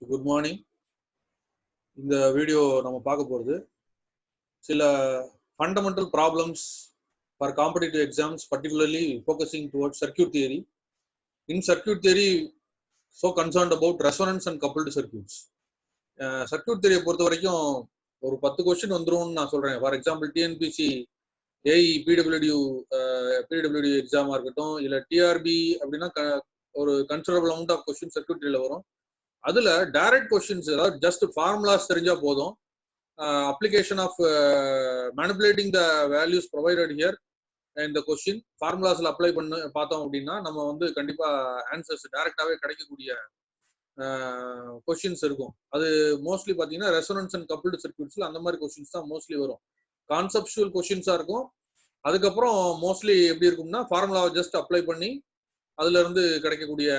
Good morning. இந்த video நம்ம பார்க்க போகிறது சில fundamental problems for competitive exams, particularly focusing towards circuit theory. In circuit theory so concerned about resonance and coupled circuits. Circuit தியரியை பொறுத்த வரைக்கும் ஒரு 10 கொஸ்டின் வந்துரும்னு நான் சொல்கிறேன். For example TNPSC AE PWD எக்ஸாமாக இருக்கட்டும், இல்லை டிஆர்பி அப்படின்னா ஒரு considerable amount of question circuit தியரியில் வரும். அதுல டைரக்ட் கொஸ்டின்ஸ், அதாவது ஜஸ்ட் ஃபார்முலாஸ் தெரிஞ்சா போதும். Application of manipulating the values provided here இந்த கொஸ்டின் ஃபார்முலாஸ்ல அப்ளை பண்ணி பார்த்தோம் அப்படின்னா நம்ம வந்து கண்டிப்பா ஆன்சர்ஸ் டைரக்டாவே கிடைக்கக்கூடிய கொஸ்டின்ஸ் இருக்கும். அது மோஸ்ட்லி பாத்தீங்கன்னா ரெசோனன்ஸ் அண்ட் கப்புள்டு சர்க்யூட்ஸ்ல அந்த மாதிரி கொஸ்டின்ஸ் தான் மோஸ்ட்லி வரும். கான்செப்சுவல் கொஸ்டின்ஸா இருக்கும். அதுக்கப்புறம் மோஸ்ட்லி எப்படி இருக்கும்னா ஃபார்முலாவை ஜஸ்ட் அப்ளை பண்ணி அதுல இருந்து கிடைக்கக்கூடிய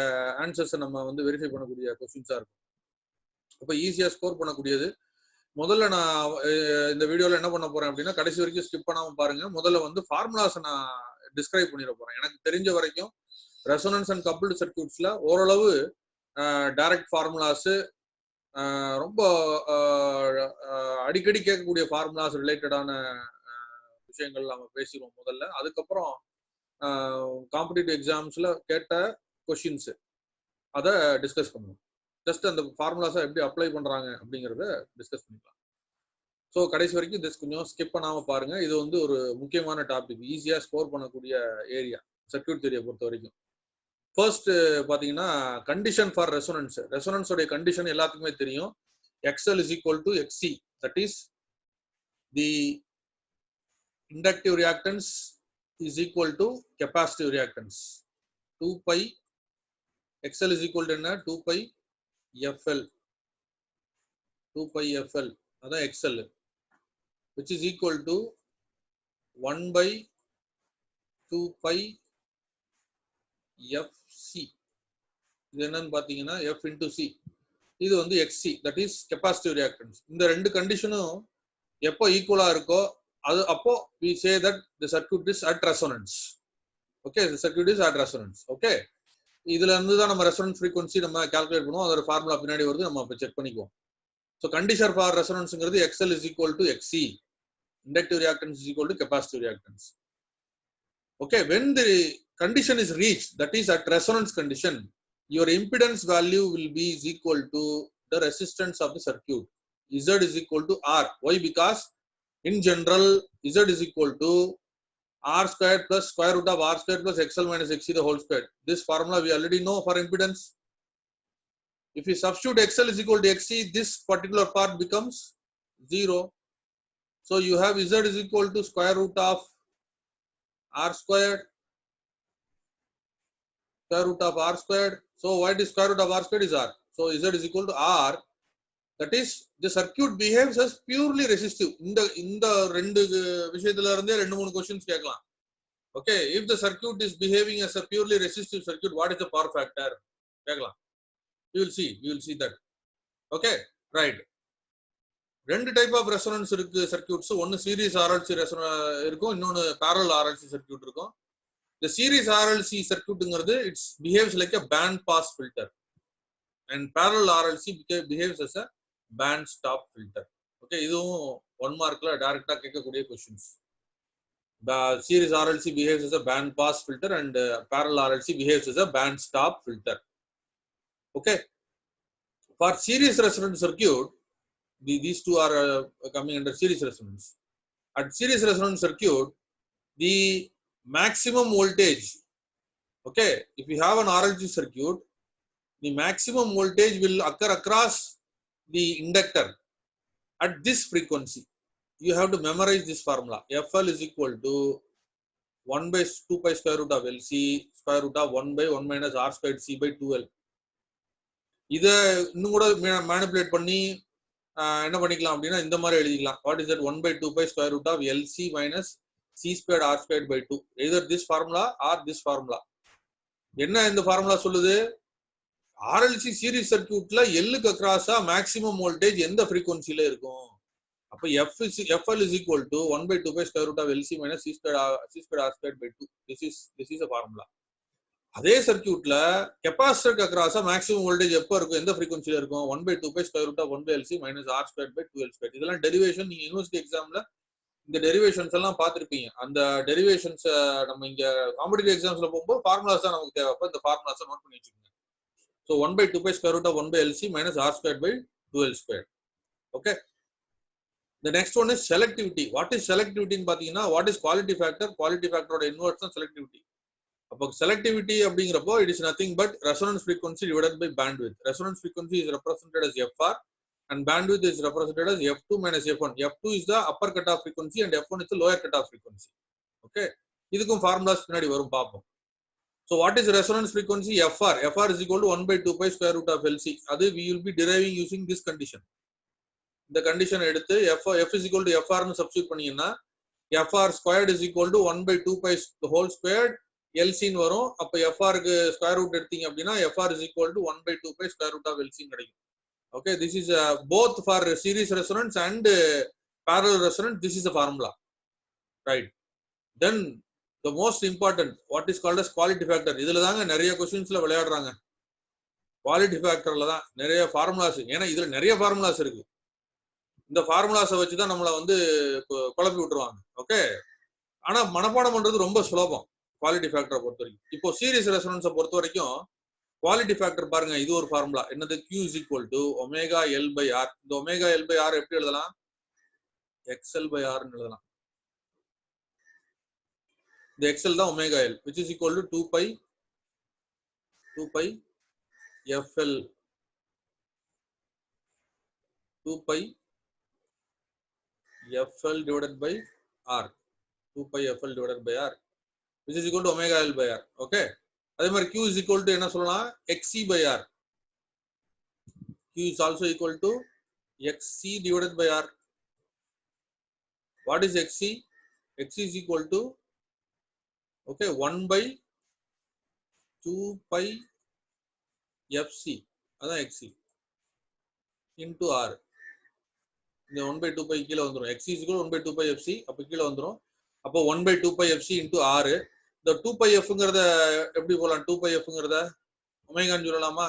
ஆன்சர்ஸை நம்ம வந்து வெரிஃபை பண்ணக்கூடிய கொஸ்டின்ஸா இருக்கும். அப்போ ஈஸியா ஸ்கோர் பண்ணக்கூடியது. முதல்ல நான் இந்த வீடியோல என்ன பண்ண போறேன் அப்படின்னா, கடைசி வரைக்கும் ஸ்கிப் பண்ணாம பாருங்க. முதல்ல வந்து ஃபார்முலாஸை நான் டிஸ்கிரைப் பண்ணிட போறேன். எனக்கு தெரிஞ்ச வரைக்கும் ரெசோனன்ஸ் அண்ட் கப்புள்டு சர்க்யூட்ஸ்ல ஓரளவு டைரக்ட் ஃபார்முலாஸ், ரொம்ப அடிக்கடி கேட்கக்கூடிய ஃபார்முலாஸ் ரிலேட்டடான விஷயங்கள் நம்ம பேசிடுவோம் முதல்ல. அதுக்கப்புறம் காம்படிட்டிவ் எக்ஸாம்ஸ்ல கேட்ட கொஸ்டின்ஸ் அதை டிஸ்கஸ் பண்ணுவோம். ஜஸ்ட் அந்த ஃபார்முலாஸை எப்படி அப்ளை பண்றாங்க அப்படிங்கிறத டிஸ்கஸ் பண்ணிக்கலாம். ஸோ கடைசி வரைக்கும் கொஞ்சம் ஸ்கிப் பண்ணாம பாருங்க. இது வந்து ஒரு முக்கியமான டாபிக், ஈஸியா ஸ்கோர் பண்ணக்கூடிய ஏரியா சர்க்யூட் தியரியை பொறுத்த வரைக்கும். ஃபர்ஸ்ட் பாத்தீங்கன்னா கண்டிஷன் ஃபார் ரெசோனன்ஸ். ரெசோனன்ஸோடைய கண்டிஷன் எல்லாத்துக்குமே தெரியும். XL is equal to XC, that is the inductive reactance is equal to capacitive reactance. 2 pi XL is equal to என்ன? 2 pi FL. 2 pi FL அதான் XL, which is equal to 1 by 2 pi FC. இது என்னன்னு பாத்தீங்கன்னா F into C. இது வந்து XC, that is capacitive reactance. இந்த ரெண்டு கண்டிஷனும் எப்போ ஈக்குவலா இருக்கோ அது அப்போ we say that the circuit is at resonance. Okay, the circuit is at resonance. Okay, இதுல இருந்து தான் நம்ம ரெசோனன்ஸ் ஃப்ரீக்வன்சி நம்ம கால்குலேட் பண்ணுவோம். அதோட ஃபார்முலா பின்னாடி வருது, நம்ம அப்ப செக் பண்ணிக்குவோம். ஸோ கண்டிஷன் ஃபார் ரெசோனன்ஸ்ங்கிறது XL is equal to XC, inductive reactance is equal to capacitive reactance. Okay, when the condition is reached, that is at resonance condition, your impedance value will be is equal to the resistance of the circuit. Z is equal to R. Why? Because in general Z is equal to R squared plus square root of R squared plus XL minus XC the whole squared. This formula we already know for impedance. If you substitute XL is equal to XC, this particular part becomes 0. So you have Z is equal to square root of R squared, square root of R squared. So what is square root of R squared is R. So Z is equal to R. That is the circuit behaves as purely resistive. இந்த ரெண்டு விஷயத்துல இருந்தே ரெண்டு மூணு questions கேட்கலாம். Okay, if the circuit is behaving as a purely resistive circuit, what is the power factor? கேட்கலாம். You will see that. Okay, right. ரெண்டு type of resonance இருக்கு சர்க்யூட்ஸ். ஒன்னு சீரிஸ் ஆர்எல்சி இருக்கும், இன்னொன்னு பேரலல் ஆர்எல்சி சர்க்யூட் இருக்கும். இந்த series RLC சர்க்யூட்ங்கிறது it's behaves like a band pass filter and parallel RLC behaves as a band stop filter. Okay, இதுவும் 1 மார்க்ல டைரக்டா கேட்கக்கூடிய questions. The series RLC behaves as a band pass filter and parallel RLC behaves as a band stop filter. Okay, for series resonance circuit, these two are coming under series resonance. At series resonance circuit, the maximum voltage, okay, if you have an RLC circuit, the maximum voltage will occur across the inductor at this frequency. You have to memorize this formula. FL is equal to 1 by 2 pi square root of LC square root of 1 by 1 minus R squared C by 2L. இத இன்னும் கூட manipulate பண்ணி என்ன பண்ணிக்கலாம் அப்படின்னா இந்த மாதிரி எழுதிக்கலாம். What is that? 1 by 2 pi square root of LC minus C squared R squared by 2. Either this formula or this formula. என்ன இந்த ஃபார்முலா சொல்லுது? RLC சீரிஸ் சர்க்யூட்ல எல்லுக்கு அக்ராஸா மேக்ஸிமம் வோல்டேஜ் எந்த ஃப்ரீக்வன்சில இருக்கும்? அப்ப FL is equal to 1 by 2 pi square root of LC minus C squared R squared by 2. This is a formula. அதே சர்க்யூட்ல கெபாசிட்டருக்கு அக்ராஸா maximum voltage எப்போ இருக்கும், எந்த ஃப்ரீக்வன்சில இருக்கும்? 1/2 square root of 1/LC minus R square by 2L². இதெல்லாம் derivation. நீங்க university எக்ஸாம்ல இந்த டெரிவேஷன்ஸ் எல்லாம் பார்த்திருப்பீங்க. அந்த டெரிவேஷன்ஸ் நம்ம இங்க காம்படிட்டிவ் எக்ஸாம்ஸ்ல போகும்போது ஃபார்முலாஸ் தான் நமக்கு தேவை. அப்ப இந்த ஃபார்முலாஸ் நோட் பண்ணி வச்சுக்கோங்க. So 1/2 square root of 1/LC minus r squared by 2L². Okay. The next one is selectivity. What is selectivity ன்னு பாத்தீங்கன்னா, what is quality factor? Quality factor ஓட inverse தான் selectivity. அப்போ selectivity அப்படிங்கிறப்போ it is nothing but resonance frequency divided by bandwidth. Resonance frequency is represented as FR and bandwidth is represented as F2 minus F1. F2 is the upper cutoff frequency and F1 is the lower cutoff frequency. Okay. இதுக்கும் formulas பின்னாடி வரும் பார்ப்போம். So what is resonance frequency? FR. FR is equal to 1/2 square root of LC. That we will be deriving using this condition. The condition எடுத்து F is equal to FR னு substitute பண்ணீங்கன்னா FR squared is equal to 1/2 the whole squared LC னு வரும். அப்ப FR க்கு square root எடுத்தீங்க அப்படின்னா FR is equal to 1/2 square root of LC கிடைக்கும். Okay, this is both for series resonance and parallel resonance. This is the formula, right? Then the most important, what is called as quality factor. இதுல தாங்க நிறைய क्वेश्चंसல விளையாடுறாங்க. Quality ஃபேக்டர்ல தான் நிறைய formulas. ஏன்னா இதுல நிறைய ஃபார்முலாஸ் இருக்கு. இந்த ஃபார்முலாஸை வச்சு தான் நம்மளை வந்து குழப்பி விட்டுருவாங்க. ஓகே, ஆனா மனப்பாடம் பண்றது ரொம்ப சுலபம் குவாலிட்டி ஃபேக்டரை பொறுத்த வரைக்கும். இப்போ சீரிஸ் ரெசனன்ஸை பொறுத்த வரைக்கும் குவாலிட்டி ஃபேக்டர் பாருங்க, இது ஒரு ஃபார்முலா. என்னது? Q is equal to omega L by R. இந்த ஒமேகா L by R எப்படி எழுதலாம்? XL by R ன்னு எழுதலாம். இந்த XL தான் omega L, which is equal to 2 pi FL 2 pi FL divided by R. 2 pi FL divided by R, which is equal to omega L by R. Okay. அதே மாதிரி Q is equal to என்ன சொல்லலாம்? XC by R. Q is also equal to XC divided by R. What is XC? XC is equal to, okay, 1/2 pi FC. அதான் XC into R. இந்த 1/2 pi கீழே வந்துரும். XC is equal to 1/2 pi FC. அப்ப கீழே வந்துரும். அப்போ 1/2 pi FC into R. இந்த 2 pi Fங்கிறத எப்படி போலாம்? 2 pi Fங்கிறத ஒமேகான்னு சொல்லலாமா?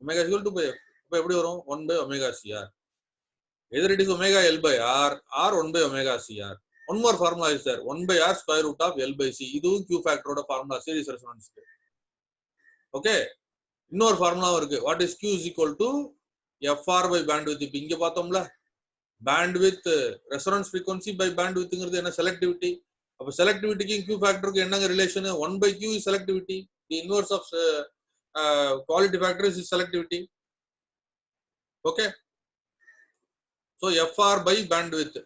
Omega is equal to 2 pi F. அப்ப எப்படி வரும்? 1/omega CR. Either it is omega L by R or 1/omega CR. One more formula is there. 1/R square root of L by C. இதுவும் Q factor ஓட formula series resonance. Okay. இன்னொரு ஃபார்முலாவும் இருக்கு. What is Q is equal to FR by bandwidth. இப்ப இங்க பார்த்தோம்ல, bandwidth resonance frequency by bandwidthங்கிறது என்ன? selectivity. அப்ப selectivityக்கும் Q factorக்கு என்னங்க relation? 1/Q is selectivity. The inverse of quality factor is selectivity. Okay. So FR by bandwidth.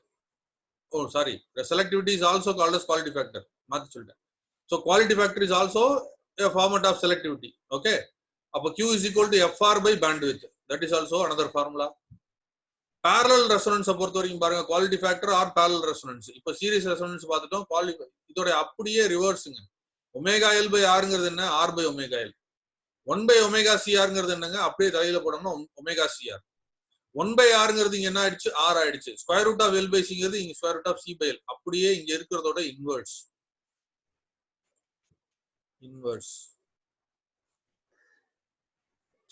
Oh, sorry. The selectivity is also called as quality factor. மாத்தி சொல்லிட்டேன். So quality factor is also a format of selectivity. Okay. அப்ப Q is equal to FR by bandwidth. That is also another formula. Parallel resonance பொறுத்த வரைக்கும் பாருங்க, quality factor or parallel resonance. இப்போ series resonance பார்த்துட்டோம். இதோட அப்படியே ரிவர்ஸ்ங்க. Omega L by R ங்கிறது என்ன? R by omega L. 1/omega CR ங்கிறது என்னங்க? அப்படியே தலையில போடணும்னா omega CR. 1/R ங்கிறது இங்க என்ன ஆயிடுச்சு? R ஆயிடுச்சு. Square root of L by C ங்கிறது இங்க square root of C by L. அப்படியே இங்க இருக்கிறதோட இன்வெர்ஸ்.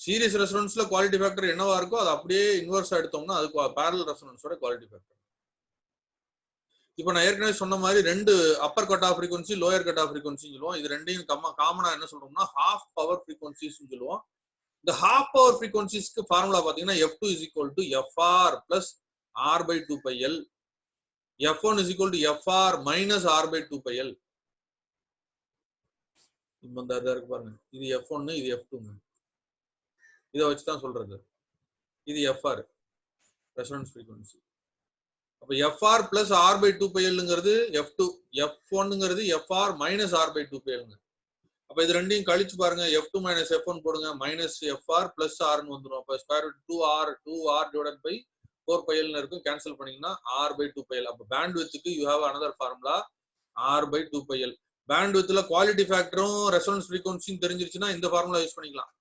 சீரிஸ் ரெசனன்ஸ்ல குவாலிட்டி ஃபேக்டர் என்னவா இருக்கோ அது அப்படியே இன்வெர்ஸா எடுத்தோம்னா அது பேரலல் ரெசனன்ஸோட குவாலிட்டி ஃபேக்டர். இப்போ நான் ஏற்கனவே சொன்ன மாதிரி ரெண்டு upper cut off frequency, lower cut off frequency சொல்லுவோம். இது ரெண்டையும் காமனா என்ன சொல்றோம்னா ஹாஃப் பவர் ஃப்ரீக்வன்சிஸ் சொல்லுவோம். இந்த ஹாஃப் பவர் ஃப்ரீக்வன்சிஸ்க்கு ஃபார்முலா பாத்தீங்கன்னா F2 is equal to FR plus R by 2 pi L. F1 is equal to FR minus R by 2 pi L. இப்போ இந்த இருக்கு பாருங்க, இது F1, இது F2. இதை வச்சுதான் சொல்றது. இது FR ரெசனன்ஸ் ஃப்ரீக்வன்சி. அப்ப FR plus R by 2 pi Lங்கிறது F2, F1ங்கிறது FR minus R by 2 pi L. அப்ப இது ரெண்டையும் கழிச்சு பாருங்க, F2 minus F1 போடுங்க, minus FR plus R ன்னு வந்துரும். அப்ப square root 2R divided by 4 pi L ன்னு இருக்கும். கேன்சல் பண்ணீங்கன்னா R by 2 pi L. அப்ப பேண்ட்விட்த்க்கு you have another formula R by 2 pi L. பேண்ட்வித்ல குவாலிட்டி ஃபேக்டரும் ரெசனன்ஸ் ஃப்ரீக்வன்சியும் தெரிஞ்சிருச்சுன்னா இந்த ஃபார்முலா யூஸ் பண்ணிக்கலாம்.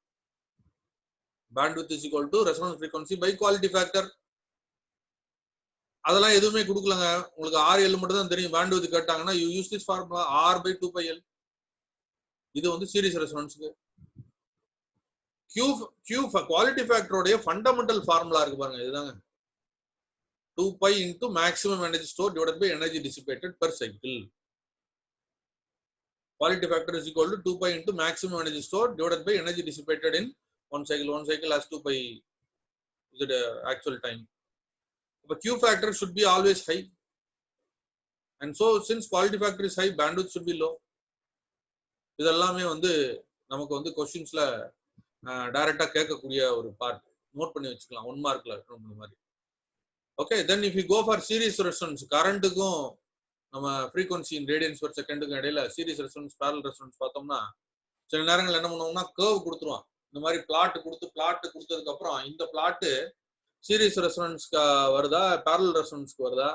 Bandwidth is equal to resonance frequency by quality factor. அதெல்லாம் எதுவுமே கொடுக்கலங்க, உங்களுக்கு RL மட்டும் தான் தெரியும். bandwidth கேட்டாங்கன்னா you use this formula R by 2 pi L. இது வந்து சீரிஸ் ரெசோனன்ஸ்க்கு. Q குவாலிட்டி ஃபேக்டரோட ஃபண்டமெண்டல் ஃபார்முலா இருக்கு பாருங்க, இதுதாங்க 2 pi into maximum energy stored divided by energy dissipated per cycle. Quality factor is equal to 2 pi into maximum energy stored divided by energy dissipated in one cycle. One cycle has 2 pi is the actual time. But Q factor should be always high, and so since quality factor is high, bandwidth should be low. இதெல்லாமே வந்து நமக்கு வந்து क्वेश्चंसல டைரக்டா கேட்கக்கூடிய ஒரு part. Note பண்ணி வச்சுக்கலாம் 1 மார்க்ல இந்த மாதிரி. Okay, then if you go for series resonance, கரண்ட்டுக்கும் நம்ம frequency in radians per secondக்கு இடையில series resonance parallel resonance பார்த்தோம்னா சில நேரங்கள் என்ன பண்ணுவோம்னா கர்வ் கொடுத்துருவான். இந்த மாதிரி பிளாட் கொடுத்ததுக்கு அப்புறம் இந்த பிளாட் சீரிஸ் ரெசோனன்ஸ்க்கு வருதா parallel ரெசோனன்ஸ்க்கு வருதா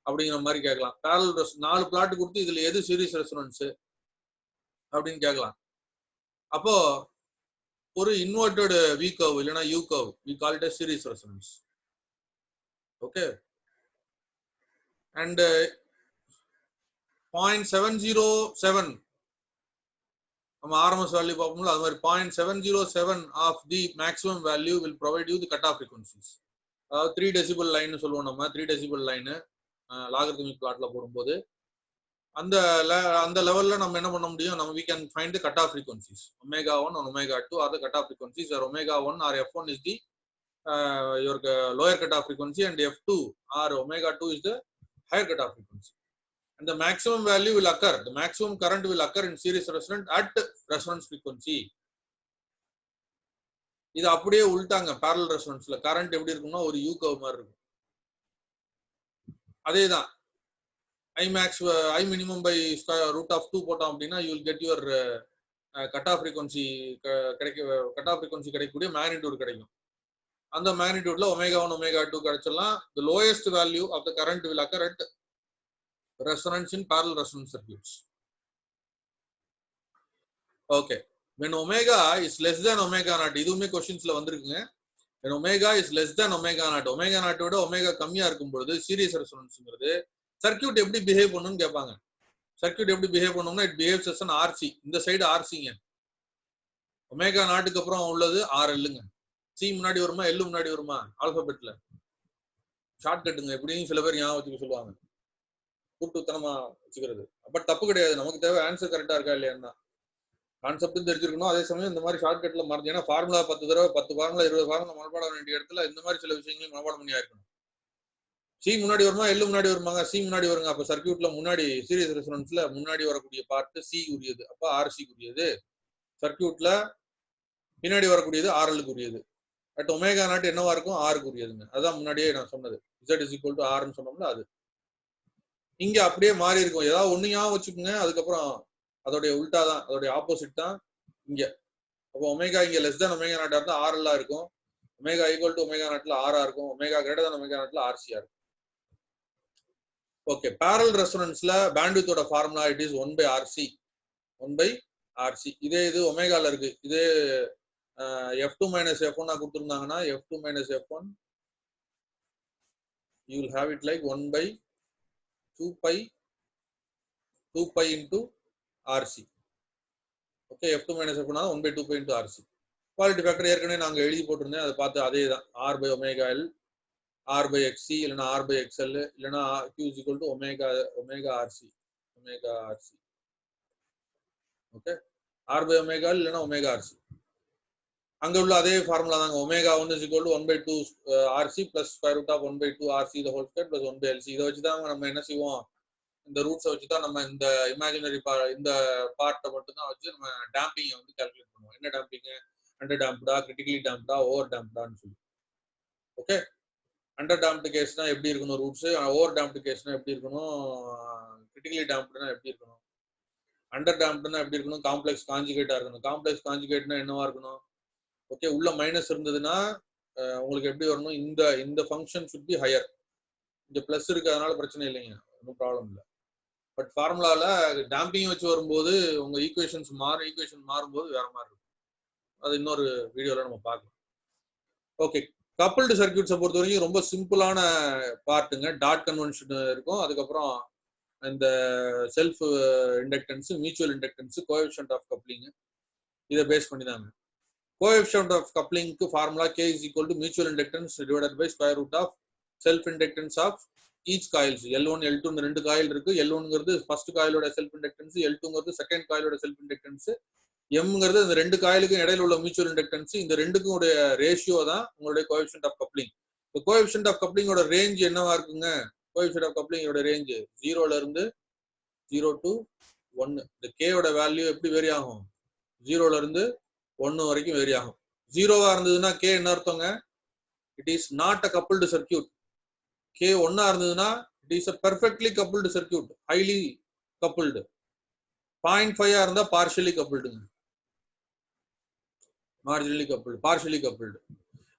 அப்படிங்கிற மாதிரி கேட்கலாம். parallel 4 பிளாட் கொடுத்து இதுல எது சீரிஸ் ரெசோனன்ஸ் அப்படின்னு கேட்கலாம். அப்போ ஒரு இன்வெர்டட் V curve இல்லனா U curve, we call it as series resonance. Okay, and 0.707 நம்ம RMS value பார்ப்போம்ல, அது மாதிரி 0.707 of the maximum value will provide you the cutoff frequencies. அதாவது 3 decibel லைன் சொல்லுவோம் நம்ம. 3 decibel லைன் லாகரிதமிக் பிளாட்ல போடும்போது அந்த லெவல்ல நம்ம என்ன பண்ண முடியும், நம்ம we can find the cutoff frequencies omega 1 and omega 2 are the cutoff frequencies, where omega 1 or f1 is the your lower cutoff frequency and f2 or omega 2 is the higher cutoff frequency, and the maximum value will occur, the maximum current will occur in series resonance at resonance frequency. இது அப்படியே உள்டாங்க parallel resonanceல current எப்படி இருக்கும்னா ஒரு U curve மாதிரி இருக்கும். அதேதான் I minimum by square root of 2 போட்டோம் அப்படின்னா you will get your cutoff frequency கிடைக்கக்கூடிய மேக்னிடியூட் கிடைக்கும். அந்த மேக்னிடியூட்ல omega 1 omega 2 கிடைச்சலாம். the lowest value of the current will occur at resonance in parallel resonance circuits. Okay, when omega is less than omega naught, இதுவுமே क्वेश्चंसல வந்திருக்குங்க. when omega is less than omega naught, omega naught விட omega கம்மியா இருக்கும் பொழுது series ரெசோனன்ஸ்ங்கிறது circuit எப்படி behave பண்ணும்னு கேட்பாங்க. Circuit எப்படி பிஹேவ் பண்ணும்னா it behaves as an RC. இந்த சைடு RCங்க, ஒமேகா நாட்டுக்கு அப்புறம் உள்ளது RLங்க. C முன்னாடி வருமா L முன்னாடி வருமா ஆல்பபெட்ல ஷார்ட் கட்டுங்க, எப்படியும் சில பேர் ஞாபகம் வச்சுக்க சொல்லுவாங்க, கூட்டுத்தனமா வச்சுக்கிறது. பட் தப்பு கிடையாது, நமக்கு தேவை ஆன்சர் கரெக்டா இருக்கா இல்லையா கான்செப்டும் தெரிஞ்சிருக்கணும். அதே சமயம் இந்த மாதிரி ஷார்ட் கட்ல மறந்து, ஏன்னா ஃபார்முலா 10 தடவை 10 ஃபார்முலா 20 ஃபார்முலா மனப்பாடம் வேண்டிய இடத்துல இந்த மாதிரி சில விஷயங்களையும் மனப்பாடம் பண்ணியா இருக்கணும். சி முன்னாடி வருமா L முன்னாடி வருமாங்க, சி முன்னாடி வருங்க. அப்ப சர்க்யூட்ல முன்னாடி சீரிஸ் ரெசோனன்ஸ்ல முன்னாடி வரக்கூடிய பார்ட் சி உரியது, அப்ப RC உரியது. சர்க்யூட்ல பின்னாடி வரக்கூடியது RL உரியது. அட் ஒமேகா நாட் என்னவா இருக்கும் R உரியதுங்க. அதான் முன்னாடியே நான் சொன்னது Z is equal to R ன்னு சொன்னோம்ல, அது இங்க அப்படியே மாறி இருக்கும். ஏதாவது ஒண்ணையா வச்சுக்கோங்க, அதுக்கப்புறம் அதோடைய உல்டா தான், அதோடைய ஆப்போசிட் தான் இங்க. அப்போ ஒமேகா இங்க லெஸ் தேன் ஒமேகா நாட்டா இருந்தா RL இருக்கும், ஒமேகா ஈக்குவல் டு ஒமேகா நாட்ல R இருக்கும், ஒமேகா கிரேட்டர் தேன் ஒமேகா நாட்ல RC இருக்கும். ஓகே, parallel ரெசோனன்ஸ்ல பேண்ட்வித்தோட formula it is 1/RC. 1/RC. இதே இது ஒமேகால இருக்கு. இதே f2 minus f1 கொடுத்திருந்தாங்கன்னா f2 minus f1 you will have it like 1/2 pi into RC. Okay, f2 minus f1 1/2 pi into RC. Quality factor ஏற்கனவே நாங்க எழுதி போட்டிருந்தேன், அதை பார்த்து அதே தான் R/omega L, R/XC இல்லைன்னா R/XL இல்லைன்னா Q is equal to omega RC. Okay, R/omega L இல்லைன்னா omega RC. அங்க உள்ள அதே ஃபார்முலா தாங்க. omega 1 is equal to 1/2 RC plus square root of 1/2 RC the whole square plus 1/LC. இதை வச்சுதான் நம்ம என்ன செய்வோம், இந்த ரூட்ஸை வச்சுதான் நம்ம இந்த இமேஜினரி இந்த பார்ட்டை மட்டும் தான் வச்சு நம்ம டேம்பிங்கை வந்து கால்குலேட் பண்ணுவோம். என்ன டேம்பிங், அண்டர் டேம்ப்டா, கிரிட்டிக்கலி டேம்ப்டா, ஓவர் டேம்ப்டான்னு சொல்லி. ஓகே, அண்டர் டேம்ப்டு கேஸ்னா எப்படி இருக்கணும் ரூட்ஸ், ஓவர் டேம்ப்டு கேஸ்னா எப்படி இருக்கணும், கிரிட்டிக்கலி டேம்ப்டுனா எப்படி இருக்கணும். அண்டர் டேம்ப்டுனா எப்படி இருக்கணும், காம்ப்ளெக்ஸ் கான்ஜுகேட்டா இருக்கணும். காம்ப்ளெக்ஸ் கான்ஜுகேட்னா என்னவா இருக்கணும், ஓகே உள்ள மைனஸ் இருந்ததுன்னா உங்களுக்கு எப்படி வரணும், இந்த ஃபங்க்ஷன் should be higher. இங்க பிளஸ் இருக்கு, அதனால பிரச்சனை இல்லைங்க, ஒன்றும் ப்ராப்ளம் இல்லை. பட் ஃபார்முலால டேம்பிங் வச்சு வரும்போது உங்க ஈக்குவேஷன் மாறும்போது வேற மாதிரி இருக்கும். அது இன்னொரு வீடியோல நம்ம பார்க்கலாம். ஓகே, கப்பிள்டு சர்க்யூட்ஸை பொறுத்த வரைக்கும் ரொம்ப சிம்பிளான பார்ட்டுங்க. டாட் கன்வென்ஷன் இருக்கும், அதுக்கப்புறம் இந்த self inductance, mutual inductance, coefficient of coupling, இதை பேஸ் பண்ணி தாங்க. கோஎஃபிஷியன்ட் ஆஃப் கப்ளிங்க்கு formula K is equal to mutual inductance divided by square root of self inductance of each coils. L1 L2 ரெண்டு coil இருக்கு. L1ங்கிறது ஃபர்ஸ்ட் காயிலோட self inductance, L2ங்கிறது second காயிலோட செல்ஃப் இண்டக்டன்ஸ், Mங்கிறது இந்த ரெண்டு காயிலுக்கும் இடையில உள்ள மியூச்சுவல் இண்டக்டன்ஸ். இந்த ரெண்டுக்கும் உடைய ரேஷியோ தான் உங்களுடைய கோஎஃபிஷியன்ட் ஆஃப் கப்ளிங். இந்த கோஎஃபிஷியன்ட் ஆஃப் கப்ளிங்கோட ரேஞ்ச் என்னவா இருக்குங்க? கோஎஃபிஷியன்ட் ஆஃப் கப்ளிங்கோட ரேஞ்ச் 0ல இருந்து 0 to 1. இந்த K-ஓட வேல்யூ எப்படி வேரி ஆகும்? 0ல இருந்து 1 வரைக்கும் வேரி ஆகும். 0வா இருந்ததுன்னா K என்ன அர்த்தங்க? It is not a coupled circuit. K 1ஆ இருந்ததுன்னா it is a perfectly coupled circuit, highly coupled. 0.5ஆ இருந்தா பார்ஷியலி கப்புள்டுங்க, மார்ஜினலி கப்புள்டு, பார்ஷியலி கப்புள்டு.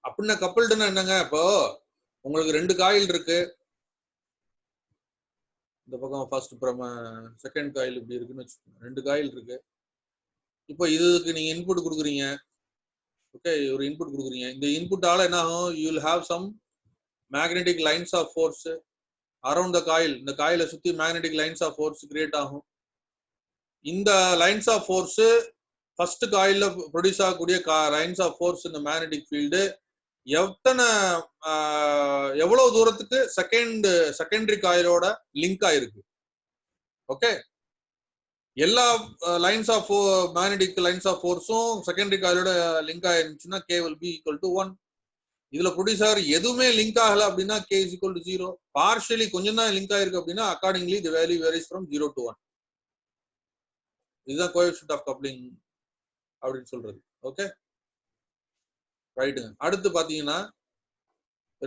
அப்படின்னா கப்புள்டுன்னா என்னங்க? இப்போ உங்களுக்கு ரெண்டு காயில் இருக்கு, இந்த பக்கம் ஃபர்ஸ்ட் செகண்ட் காயில் இப்படி இருக்குன்னு வச்சுக்கோங்க. ரெண்டு காயில் இருக்கு. இப்போ இதுக்கு நீங்க இன்புட் கொடுக்குறீங்க. ஓகே, ஒரு இன்புட் கொடுக்குறீங்க. இந்த இன்புட்டால என்ன ஆகும்? You will have some magnetic lines of force around the coil. இந்த காயிலை சுத்தி magnetic lines of force create ஆகும். இந்த லைன்ஸ் ஆஃப் ஃபோர்ஸ் ஃபர்ஸ்ட் காயில்ல ப்ரொடியூஸ் ஆகக்கூடிய லைன்ஸ் ஆஃப் ஃபோர்ஸ், இந்த மேக்னெட்டிக் ஃபீல்டு எவ்வளவு தூரத்துக்கு செகண்டரி காயிலோட லிங்க் ஆயிருக்கு. ஓகே, எல்லா lines of magnetic lines of ஃபோர்ஸும் செகண்டரி காயிலோட லிங்க் ஆயிருந்துச்சுன்னா K will be equal to 1. இதுல ப்ரொடியூஸ் ஆகிற எதுவுமே லிங்க் ஆகல அப்படின்னா K is equal to 0. Partially கொஞ்சம் தான் லிங்க் ஆயிருக்கு அப்படின்னா accordingly the value varies from 0 to 1. இதுதான் கோஎஃபிஷியன்ட் ஆஃப் கப்ளிங் அப்படின்னு சொல்றது. ஓகே, ரைட்டுங்க. அடுத்து பாத்தீங்கன்னா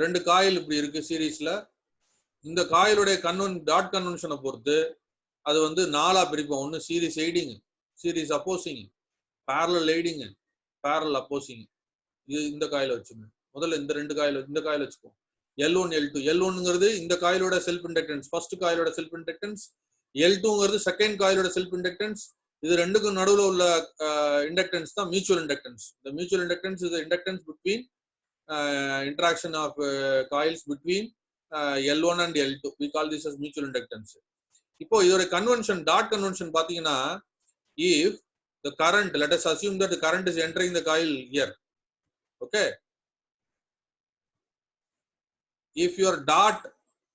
ரெண்டு காயில் இப்படி இருக்கு சீரீஸ்ல. இந்த காயிலுடைய டாட் கன்வென்ஷனை பொறுத்து அது வந்து 4ஆ பிரிப்போம். ஒன்னு series aiding, series opposing, parallel aiding, parallel opposing. இது இந்த காயில வச்சுங்க. முதல்ல இந்த ரெண்டு காயில், இந்த காயில் வச்சுக்கோம். L1 L2. L1ங்கிறது இந்த காயிலோட செல்ஃப் இண்டக்டன்ஸ், ஃபர்ஸ்ட் காயிலோட செல்ஃப் இண்டக்டன்ஸ். L2ங்கிறது செகண்ட் காயிலோட செல்ஃப் இண்டக்டன்ஸ். இது ரெண்டுக்கும் நடுவுல உள்ள இண்டக்டன்ஸ் தான் mutual inductance. The mutual inductance is the inductance between interaction of coils between L1 and L2. We call this as mutual inductance. இப்போ இதோட கன்வென்ஷன், டாட் கன்வென்ஷன் பாத்தீங்கன்னா, if the current, let us assume that the current is entering the coil here. Okay, if your dot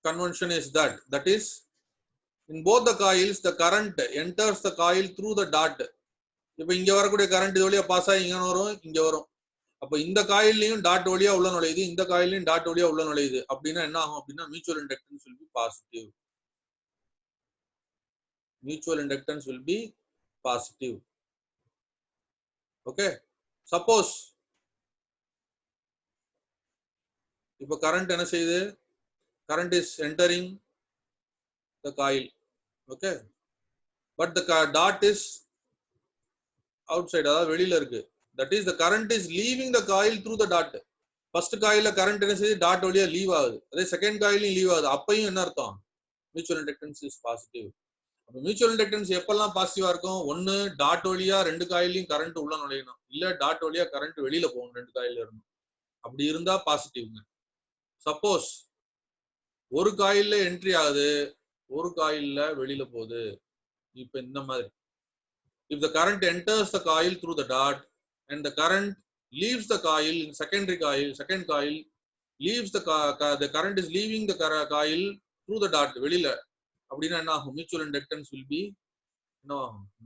convention is that is in both the coils the current enters the coil through the dot. இப்போ இங்க வரக்கூடிய current இது வழியா pass ஆகி இங்க வரும், இங்க வரும். அப்போ இந்த காயிலையும் டாட் வழியா உள்ள நுழையுது, இந்த காயிலையும் டாட் வழியா உள்ள நுழையுது. அப்படின்னா என்ன ஆகும் அப்படின்னா mutual inductance will be positive. Mutual inductance will be positive. Okay, suppose இப்போ கரண்ட் என்ன செய்யுது? Current is entering the coil. Okay, but the dot is outside, அதாவது வெளியில இருக்கு. That is the current is leaving the coil through the dot. First காயில current என்ன செய்யுது? Dot வழியா லீவ் ஆகுது. அதே செகண்ட் காயிலையும் லீவ் ஆகுது. அப்பையும் என்ன அர்த்தம்? Mutual inductance is positive. அப்ப மியூச்சுவல் இண்டக்டன்ஸ் எப்பெல்லாம் பாசிட்டிவா இருக்கும்? ஒன்னு டாட் வழியா ரெண்டு காயிலையும் கரண்ட் உள்ள நுழையணும், இல்ல டாட் வழியா கரண்ட் வெளியில போகணும் ரெண்டு காயில இருந்து. அப்படி இருந்தா பாசிட்டிவ்ங்க. சப்போஸ் ஒரு காயில்ல என்ட்ரி ஆகுது, ஒரு காயில்ல வெளியில போகுது. இப்ப இந்த மாதிரி if the current enters the coil through the dot and the current leaves the coil in second coil leaves the current is leaving the coil through the dot வெளியில, அப்படின்னா என்ன ஆகும்? Mutual inductance will be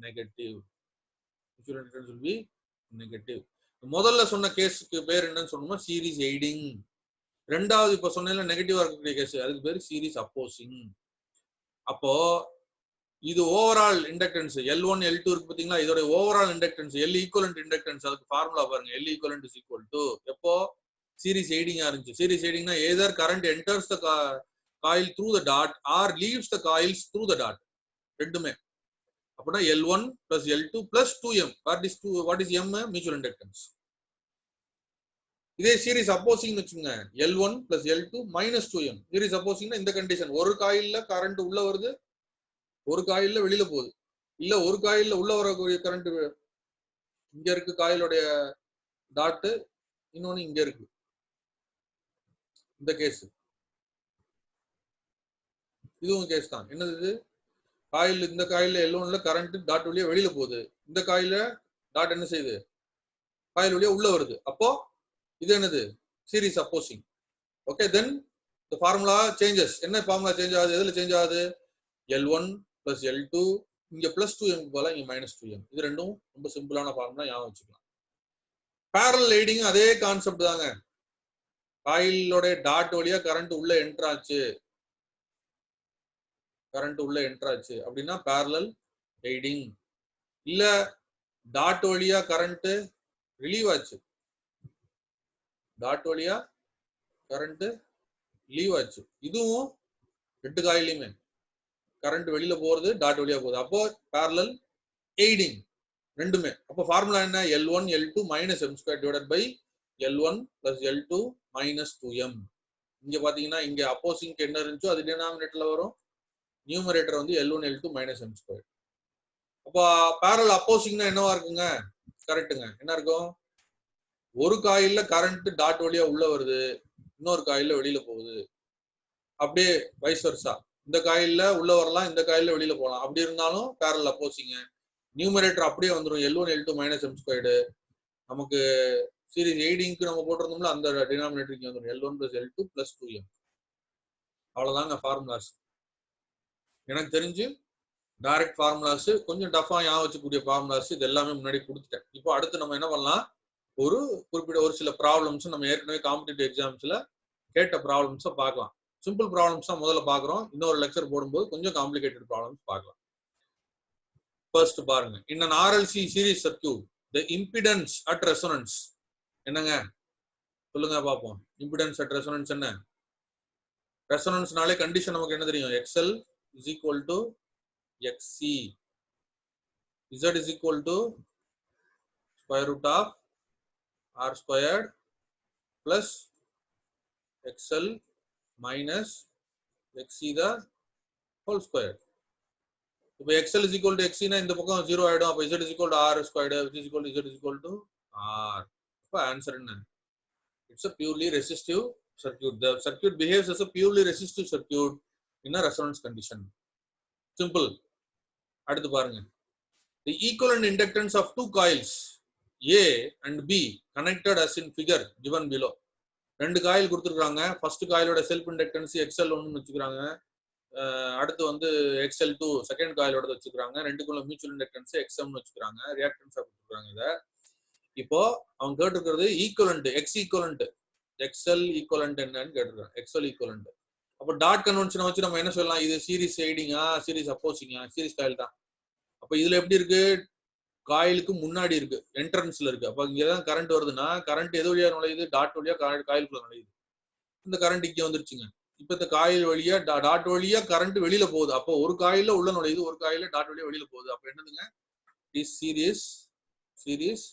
negative. Mutual inductance will be negative. முதல்ல சொன்ன கேஸ்க்கு பேர் என்னன்னு சொன்னோம்னா series aiding. ரெண்டாவது இப்ப சொன்ன நெகட்டிவா இருக்கக்கூடிய கேஸ், அதுக்கு பேர் சீரிஸ் அப்போசிங். அப்போ இது ஓவரால் இண்டக்டன்ஸ் L1 L2 இருக்கு பாத்தீங்களா? இதோட overall inductance L equivalent inductance, அதுக்கு ஃபார்முலா பாருங்க. L equivalent is equal to, எப்போ சீரிஸ் எய்டிங்கா இருந்துச்சு, series எய்டிங்னா either current enters the coil through the dot or leaves the coils through the dot. ரெண்டுமே. அப்படின்னா L1 plus L2 plus 2M. What is M? Mutual inductance. இதே series opposing வச்சுங்க, L1 plus L2 minus 2M. Series அப்போசிங்னா இந்த condition, ஒரு காயில்ல current உள்ள வருது, ஒரு காயில்ல வெளியில போகுது. இல்ல ஒரு காயில்ல உள்ள வரக்கூடிய கரண்ட் இங்க இருக்கு, காயிலுடைய டாட், இன்னொன்னு இங்க இருக்கு. இந்த கேஸ் இதுவும் கேஸ் தான். என்னது இது? காயில் இந்த காயில L1ல கரண்ட் டாட் வழியா வெளியில போகுது, இந்த காயில டாட் என்ன செய்யுது, காயில் வழியா உள்ள வருது. அப்போ இது என்னது, series opposing. Okay, then the formula changes. என்ன ஃபார்முலா சேஞ்ச் ஆகுது, எதுல சேஞ்ச் ஆகுது, L1 plus L2 இங்க plus 2m போல இங்க minus 2m. இது ரெண்டும் ரொம்ப சிம்பிளான ஃபார்முலா, ஞாபகம் வச்சுக்கலாம். parallel leading அதே கான்செப்ட் தாங்க. காயிலோட டாட் வழியா கரண்ட் உள்ள என்டர் ஆச்சு, கரண்ட் உள்ள என்டர் ஆச்சு அப்படின்னா parallel leading. இல்ல டாட் வழியா கரண்ட் ரிலீவ் ஆச்சு, டாட் வழியா கரண்ட் லீவ் ஆச்சு, இதுவும் ரெண்டு காயிலையுமே கரண்ட் வெளியில போறது டாட் வழியா போகுது, அப்போ parallel aiding ரெண்டுமே. அப்போ ஃபார்முலா என்ன, L1 L2 minus m square divided by L1 plus L2 minus 2m. இங்க பாத்தீங்கன்னா இங்க அப்போசிங்க்கு என்ன இருந்துச்சோ அது டினாமினேட்டர்ல வரும், நியூமரேட்டர் வந்து L1 L2 minus m square. அப்போ parallel அப்போசிங்னா என்னவா இருக்குங்க, கரெக்ட்டுங்க, என்ன இருக்கும், ஒரு காயில்ல கரண்ட் டாட் வழியா உள்ள வருது, இன்னொரு காயில்ல வெளியில போகுது, அப்படியே வைஸ் வர்சா, இந்த காயில்ல உள்ள வரலாம், இந்த காயில்ல வெளியில போகலாம், அப்படி இருந்தாலும் parallel அப்போசிங். நியூமரேட்டர் அப்படியே வந்துடும், L1 L2 minus m squared. நமக்கு சீரிஸ் எய்டிங்க்கு நம்ம போட்டிருந்தோம்ல அந்த டினாமினேட்டருக்கு வந்துடும், L1 plus L2 plus 2m. அவ்வளவுதாங்க ஃபார்முலாஸ். எனக்கு தெரிஞ்சு டைரக்ட் ஃபார்முலாஸ், கொஞ்சம் டஃபா ஞாபகம் வச்சுக்கூடிய ஃபார்முலாஸ் இது எல்லாமே முன்னாடி கொடுத்துட்டேன். இப்போ அடுத்து நம்ம என்ன பண்ணலாம், ஒரு குறிப்பிட்ட ஒரு சில ப்ராப்ளம்ஸ் நம்ம ஏற்கனவே காம்படிட்டிவ் எக்ஸாம்ஸ்ல கேட்ட ப்ராப்ளம்ஸை பார்க்கலாம். சிம்பிள் ப்ராப்ளம்ஸ் தான் முதல்ல பார்க்குறோம், இன்னொரு லெக்சர் போடும்போது கொஞ்சம் காம்ப்ளிகேட்டட் ப்ராப்ளம்ஸ் பார்க்கலாம். ஃபர்ஸ்ட் பாருங்க, in an RLC series circuit the impedance at resonance என்னங்க சொல்லுங்க பாப்போம். impedance at resonance என்ன, ரெசோனன்ஸ்னாலே கண்டிஷன் நமக்கு என்ன தெரியும், XL is equal to XC, Z is equal to square root of R squared plus XL minus XC the whole square. இப்போ XL is equal to XC னா இந்த பக்கம் 0 ஆயிடும், அப்போ Z is equal to R squared which is equal to Z is equal to R. அப்போ answer என்ன, it's a purely resistive circuit. The circuit behaves as a purely resistive circuit in a resonance condition. Simple. அடுத்து பாருங்க, the equivalent inductance of two coils A and B connected as in figure given below. ரெண்டு coil கொடுத்துருக்காங்க, first காயிலோட self inductance XL1 வச்சுக்கிறாங்க, அடுத்து வந்து XL2 second காயிலோட வச்சுக்கிறாங்க, ரெண்டுக்குள்ள mutual inductance XM வச்சுக்கிறாங்க, ரியாக்டன்ஸா கொடுத்துருக்காங்க. இதை இப்போ அவங்க கேட்டிருக்கிறது equivalent, X equivalent, XL equivalent என்னன்னு கேட்டிருக்காங்க, XL ஈக்குவலண்ட். அப்போ டாட் கன்வென்ஷனை வச்சு நம்ம என்ன சொல்லலாம், இது சீரிஸ் எய்டிங்கா சீரிஸ் அப்போசிங்கா, சீரிஸ் காயில் தான். அப்போ இதுல எப்படி இருக்கு, காயிலுக்கு முன்னாடி இருக்கு, என்ட்ரன்ஸ்ல இருக்கு. அப்போ இங்கதான் கரண்ட் வருதுன்னா கரண்ட் எது வழியா நுழையுது, டாட் வழியா காயிலுக்குள்ள நுழையுது. இந்த கரண்ட் இங்க வந்துருச்சுங்க. இப்ப இந்த காயில் வழியா டாட் வழியா கரண்ட் வெளியில போகுது, அப்போ ஒரு காயில உள்ள நுழையுது, ஒரு காயில டாட் வழியா வெளியில போகுது. அப்ப என்னதுங்க, சீரிஸ்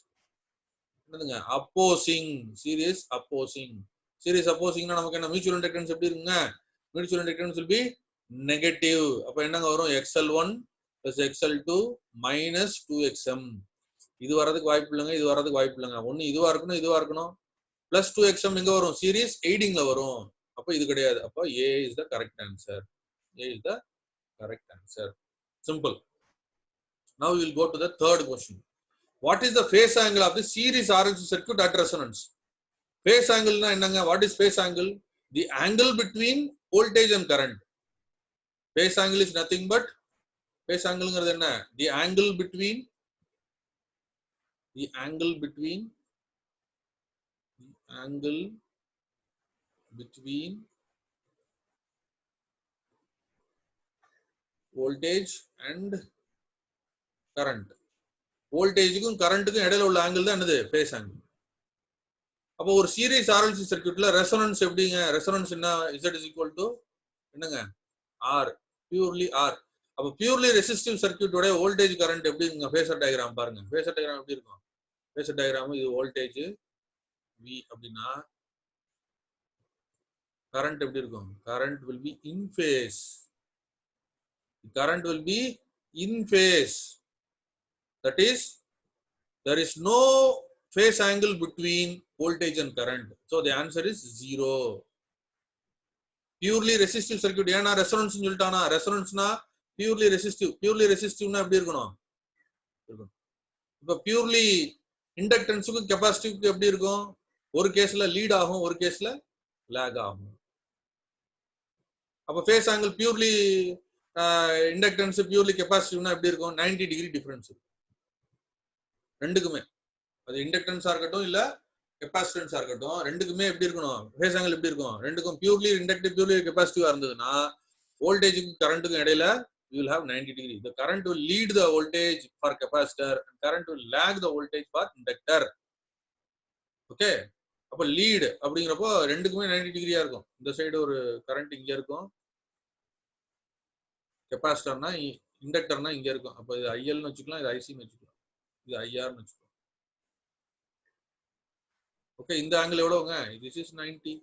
என்னதுங்க, அப்போசிங், சீரிஸ் அப்போசிங். சீரிஸ் அப்போசிங்னா நமக்கு என்ன, மியூச்சுவல் இண்டக்டன்ஸ் எப்படி இருக்குங்க, mutual inductance will be negative. அப்ப என்னங்க வரும், XL1 plus XL2 minus 2XM. இது வரதுக்கு வாய்ப்பு இல்லைங்க, இது வரதுக்கு வாய்ப்பு இல்லைங்க, ஒண்ணு இதுவா இருக்கணும், இதுவா இருக்கணும். plus 2XM எங்க வரும், சீரிஸ் எய்டிங்ல வரும், அப்ப இது கிடையாது. அப்ப A is the correct answer. A is the correct answer. Simple. Now we will go to the third question. What is the phase angle of the series RLC circuit at resonance? Phase angle na என்னங்க, what is phase angle? The angle between voltage and current. Phase angle is nothing but, phase angle என்ன, the angle between voltage and current. வோல்டேஜுக்கும் கரண்ட்டுக்கும் இடையில உள்ள angle தான் என்னது, phase angle. அப்போ ஒரு series RLC சர்க்யூட்ல resonance எப்படிங்க, resonance என்ன, Z is equal to என்னங்க, R, பியூர்லி R. அப்போ பியூர்லி ரெசிஸ்டிவ் சர்க்யூட்டோட வோல்டேஜ் கரண்ட் எப்படிங்க, ஃபேஸர் டயக்ராம் பாருங்க. ஃபேஸர் டயக்ராம் எப்படி இருக்கும், ஃபேஸர் டயக்ராம் இது வோல்டேஜ் V அப்படின்னா கரண்ட் எப்படி இருக்கும், current will be in phase. Current will be in phase. That is, there is no phase angle between voltage and current. So the answer is 0. Purely resistive circuit. ஏன்னா resonance சொல்லிட்டானா, ரெசோனன்ஸ்னா purely ரெசிஸ்டிவ்னா எப்படி இருக்கணும்? இப்ப purely இண்டக்டன்ஸுக்கும் கெபாசிட்டிவ்க்கு எப்படி இருக்கும்? ஒரு கேஸ்ல lead ஆகும், ஒரு கேஸ்ல லேக் ஆகும். அப்ப phase angle purely inductance purely கெபாசிட்டிவ்னா எப்படி இருக்கும்? 90 டிகிரி டிஃபரன்ஸ் ரெண்டுக்குமே. அது இண்டக்டன்ஸா இருக்கட்டும் இல்ல கெபாசிட்டன்ஸா இருக்கட்டும், ரெண்டுக்குமே எப்படி இருக்கணும்? ஃபேஸ் ஆங்கிள் எப்படி இருக்கும்? ரெண்டுக்கும் பியூர்லி இண்டக்டிவ் பியூர்லி கெபாசிட்டிவா இருந்ததுன்னா வோல்டேஜுக்கும் கரண்ட்டுக்கும் இடையில you will have 90 degree. The current will lead the voltage for capacitor and current will lag the voltage for inductor. Okay, அப்ப லீட் அப்படிங்கிறப்போ ரெண்டுக்குமே 90 டிகிரியா இருக்கும். இந்த சைடு ஒரு கரண்ட் இங்க இருக்கும், கெபாசிட்டர்னா இண்டக்டர்னா இங்க இருக்கும். அப்ப இது ஐஎல்னு வச்சுக்கலாம், இது ஐசின்னு வச்சுக்கலாம், இது ஐஆர்னு வச்சுக்கலாம். ஓகே, இந்த ஆங்கிள் எவ்வளவுங்க? This is 90.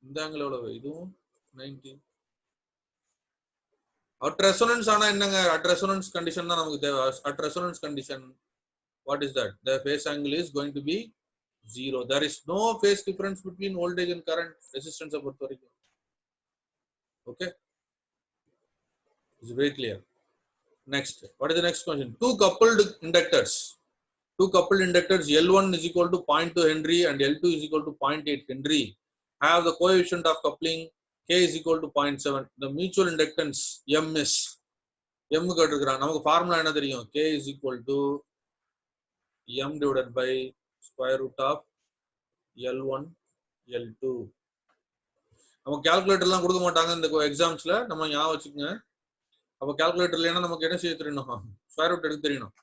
இந்த ஆங்கிள் எவ்வளவு? இதுவும் 90. அட் ரெசோனன்ஸ் ஆனா என்னங்க? அட் ரெசோனன்ஸ் கண்டிஷன் தான் நமக்கு தேவை. At resonance condition what is that? The phase angle is going to be 0. There is no phase difference between voltage and current resistance பொறுத்த வரைக்கும். Okay, it's very clear. Next, what is the next question? Two coupled inductors L1 is equal to 0.2 Henry and L2 is equal to 0.8 Henry have the coefficient of coupling K is equal to 0.7. The mutual inductance M is M கேட்டிருக்கிறான். நமக்கு formula என்ன தெரியும்? K is equal to M divided by square root of L1 L2. நம்ம கால்குலேட்டர்லாம் கொடுக்க மாட்டாங்க இந்த எக்ஸாம்ஸ்ல, நம்ம ஞாபகம் வச்சுக்கோங்க. அப்ப கால்குலேட்டர் இல்லைன்னா நமக்கு என்ன செய்ய தெரியணும்? ஸ்கொயர் ரூட் எடுக்க தெரியணும்.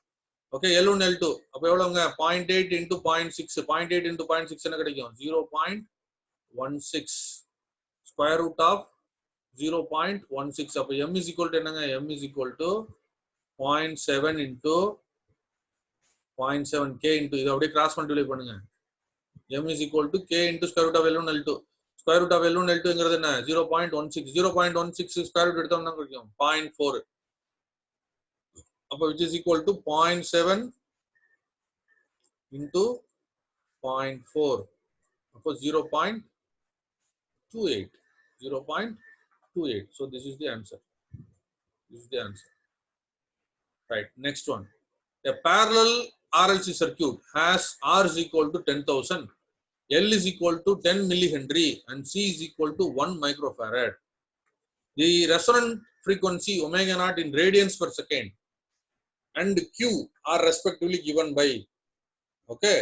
ஓகே, L1 L2 அப்ப எவ்வளவுங்க? 0.8 into 0.6. 0.8 into 0.6 என்ன கிடைக்கும்? 0.16 ஸ்கொயர் ரூட் ஆஃப் 0.16. அப்ப M is equal to என்னங்க? M is equal to 0.7 into 0.7 K into இதை அப்படியே கிராஸ் மல்டிப்ளை பண்ணுங்க. M is equal to K into square root of L1 L2. Square root of L1 L2 என்கிறது என்ன? 0.16. 0.16 square root எடுத்தோம்னா கிடைக்கும் 0.4. அப்ப which is equal to 0.7 into 0.4. அப்போ 0.28. 0.28. So this is the answer. Right. Next one. A parallel RLC circuit has R is equal to 10,000. L is equal to 10 millihenry and C is equal to 1 microfarad. The resonant frequency omega naught in radians per second and Q are respectively given by. Okay,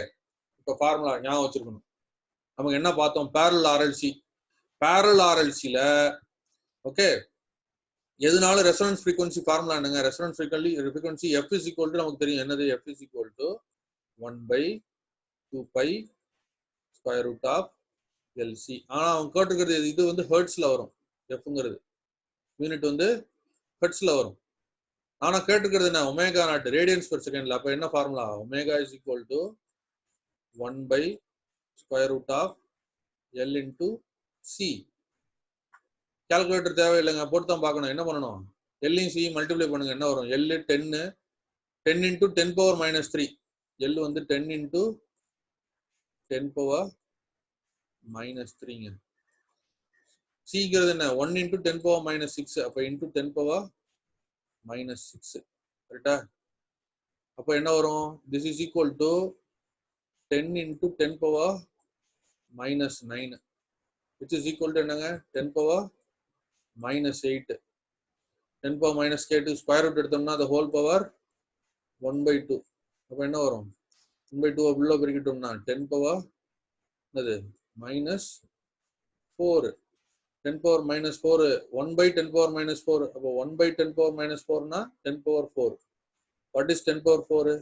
இப்போ formula ஞாபகம் வச்சிருக்கணும். நமக்கு என்ன பார்த்தோம்? parallel RLCல okay, எதுனால resonance frequency formula என்னங்க? Resonance frequency F is equal to நமக்கு தெரியும் என்னது? F is equal to 1/2 pi square root of LC. ஆனா அவங்க கேட்டிருக்கிறது இது வந்து ஹெர்ட்ஸ்ல வரும். Fங்கிறது யூனிட் வந்து ஹெர்ட்ஸ்ல வரும். ஆனா கேட்டிருக்கிறது என்ன? ஒமேகா நாட் ரேடியன்ஸ் பெர் செகண்ட்ல. அப்ப என்ன formula? Omega is equal to 1/√of L into C. Calculator தேவையில்லைங்க, போட்டு தான் பார்க்கணும். என்ன பண்ணணும்? L யும் C மல்டிப்ளை பண்ணுங்க. என்ன வரும்? L 10 into 10 power minus 3. L வந்து 10 into 10 power minus 3ங்க. Cங்கிறது என்ன? 1 into 10 power minus 6. அப்ப into 10 power minus 6. கரெக்டா? அப்ப என்ன வரும்? This is equal to 10 into 10 power minus 9, which is equal to என்னங்க? 10 power minus 8. 10 power minus k to square root எடுத்தோம்னா the whole power 1/2. அப்ப என்ன வரும்? 1/2 உள்ள பெருக்கிட்டோம்னா 10 power என்னது? minus 4. 10 power minus 4 1/10 power minus 4. அப்ப 1/10 power minus 4 னா 10 power 4. What is 10 power 4?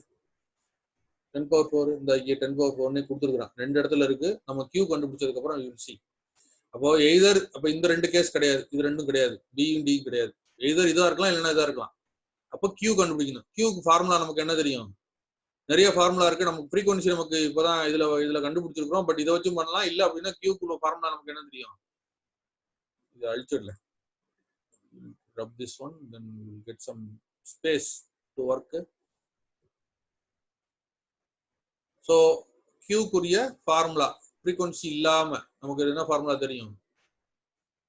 10 power 4 இந்த 10 power 4 கொடுத்துருக்கான். ரெண்டு இடத்துல இருக்கு. நம்ம Q கண்டுபிடிச்சதுக்கு அப்புறம் you will see. அப்போ எய்தர் அப்ப இந்த ரெண்டு கேஸ் கிடையாது, இது ரெண்டும் கிடையாது, B யும் D கிடையாது. எய்தர் இதா இருக்கலாம் இல்லைன்னா இதா இருக்கலாம். அப்போ Q கண்டுபிடிக்கணும். Qக்கு ஃபார்முலா நமக்கு என்ன தெரியும்? நிறைய ஃபார்முலா இருக்கு. நமக்கு ஃப்ரீக்வன்சி நமக்கு இப்பதான் இதுல கண்டுபிடிச்சிருக்கோம். பட் இதை வச்சும் பண்ணலாம். இல்ல அப்படின்னா Qக்குள்ள ஃபார்முலா நமக்கு என்ன தெரியும்? இது அழிச்சிடல. Rub this one, then we'll get some space to work. So Q குரிய ஃபார்முலா ஃப்ரீக்வன்சி இல்லாம நமக்கு என்ன ஃபார்முலா தெரியும்?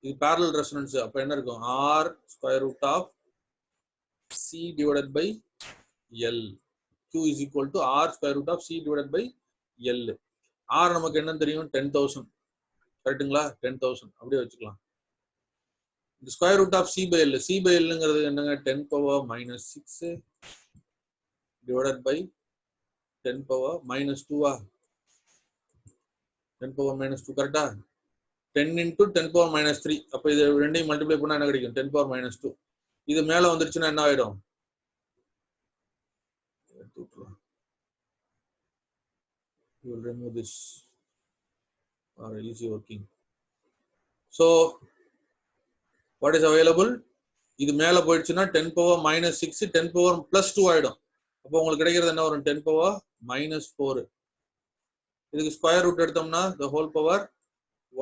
இது parallel resonance. அப்ப என்ன இருக்கும்? R square root of C divided by L. Q is equal to R square root of C divided by L. R நமக்கு என்ன தெரியும்? 10,000. கரெக்ட்டுங்களா? 10,000 அப்படியே வச்சுக்கலாம். The square root of C by L. C by L ங்கிறது என்னங்க? 10 power minus 6 divided by 10 power minus 2 ah? 10 power minus 2 கரெக்டா? 10 into 10 power minus 3. அப்ப இது ரெண்டையும் மல்டிப்ளை பண்ணா என்ன கிடைக்கும்? 10 power minus 2. இது மேல வந்துருச்சுன்னா என்ன ஆயிடும்? You will remove this for easy working. So what is available? இது மேல போயிடுச்சுன்னா 10 power minus 6 10 power plus 2 ஆயிடும். அப்போ உங்களுக்கு கிடைக்கிறது என்ன வரும்? 10 power minus 4. இதுக்கு ஸ்கொயர் ரூட் எடுத்தோம்னா the whole power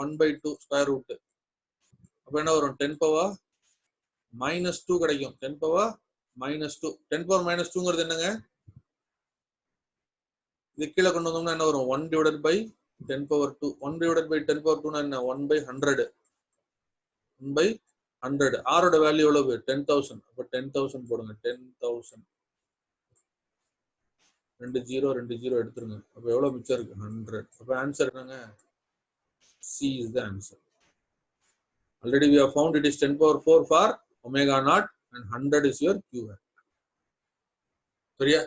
1/2 square root. அப்ப என்ன வரும்? 10 power minus 2 கிடைக்கும். 10 power minus 2. 10 power minus 2ங்கிறது என்னங்க? இது கீழே கொண்டு வந்தோம்னா என்ன வரும்? 1 divided by 10 power 2. 1 divided by 10 power 2 னா என்ன? 1/100. 1/100. R ஓட வேல்யூ எவ்வளவு? 10,000. அப்ப 10,000 போடுங்க. 10,000. 2 0 2 0 எடுத்துருங்க. அப்ப எவ்வளவு மிச்சம் இருக்கு? 100. அப்ப ஆன்சர் என்னங்க? C is the answer. Already we have found it is 10 power 4 for omega naught and 100 is your Q. சரியா?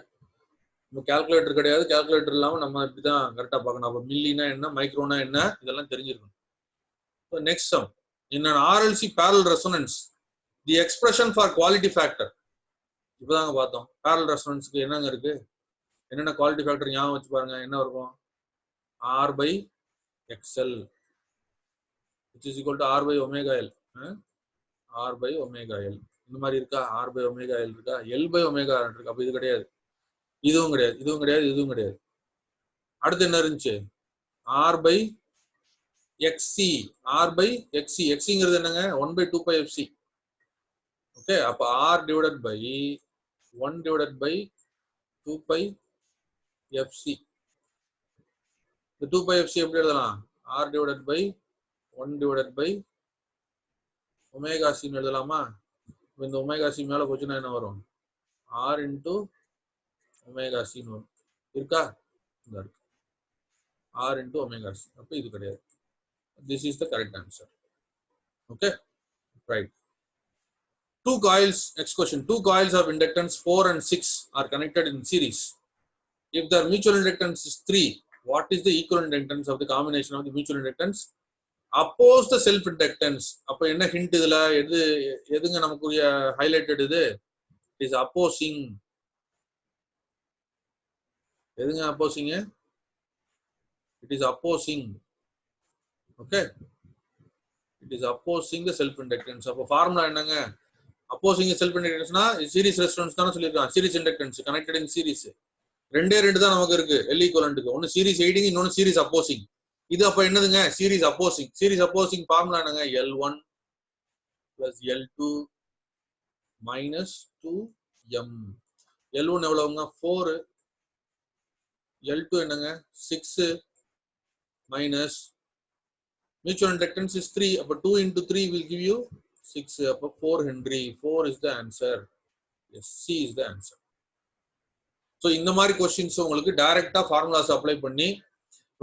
நம்ம கால்குலேட்டர் கிடையாது. கால்குலேட்டர் இல்லாம நம்ம இப்படிதான் கரெக்டா பார்க்கணும். அப்ப மில்லினா என்ன, மைக்ரோனா என்ன, இதெல்லாம் தெரிஞ்சிருக்கணும். So next sum. In an RLC parallel resonance, the expression for quality factor. இப்பதாங்க பார்த்தோம். parallel resonanceக்கு என்னங்க இருக்கு? என்னென்ன குவாலிட்டி ஃபேக்டர் ஞாபகம் வச்சு பாருங்க. என்ன இருக்கும்? R by XL which is equal to R by omega L. R by omega L. இந்த மாதிரி இருக்கா? R by omega L இருக்கா? L by omega R இருக்கு. அப்ப இது கிடையாது, இதுவும் கிடையாது, இதுவும் கிடையாது, இதுவும் கிடையாது. அடுத்து என்ன இருந்துச்சு? R by XC. R by XC. XCங்கிறது என்னங்க? 1/2 pi FC. ஓகே, அப்ப R divided by 1 divided by 2 pi FC. இந்த 2 pi FC எப்படி எழுதலாம்? R divided by 1 divided by omega C ன்னு எழுதலாமா? இந்த omega C மேல போச்சுன்னா என்ன வரும்? R into omega C ன்னு வரும். இருக்கா? இந்த இருக்கு. R into omega C. அப்ப இது கிடையாது. This is the correct answer. Okay, right. Two coils, next question. Two coils of inductance 4 and 6 are connected in series. If their mutual inductance is 3, what is the equivalent inductance of the combination of the mutual inductance oppose the self inductance? அப்ப என்ன hint இதுல? எதுங்க நமக்குரிய highlighted? இது is opposing. எதுங்க opposing? It is opposing. Okay, it is opposing the self inductance. அப்ப formula என்னங்க? opposing self inductance னா series resistance தான சொல்லிருக்காங்க. series inductance connected in series. ரெண்டே தான் நமக்கு இருக்கு L equivalentக்கு. ஒன்னு series aiding, இன்னொன்னு series opposing. இது அப்ப என்னதுங்க? series opposing. series opposing formula என்னங்க? L1 plus L2 minus 2M. L1 எவ்வளவுங்க? 4. L2 என்னங்க? 6 minus mutual inductance is 3. அப்ப 2 into 3 will give you 6. அப்ப 4 Henry. 4 is the answer. Yes, C is the answer. So இந்த மாதிரி questions உங்களுக்கு டைரக்டா formulas apply பண்ணி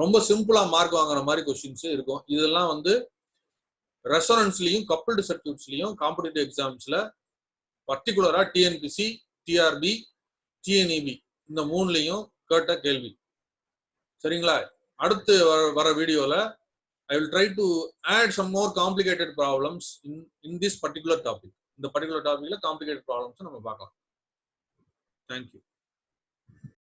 ரொம்ப சிம்பிளா மார்க் வாங்குற மாதிரி क्वेश्चंस இருக்கும். இதெல்லாம் வந்து ரெசோனன்ஸ்லயும் கப்பிள்டு சர்க்யூட்ஸ்லயும் காம்படிட்டிவ் எக்ஸாம்ஸ்ல பர்టిక్యులரா TNPC, TRB, TNEB இந்த மூணுலயும் கேட்ட கேள்வி. சரிங்களா? அடுத்து வர வீடியோல I will try to add some more complicated problems in this particular topic. இந்த particular topicல complicated problems நம்ம பார்க்கலாம். Thank you.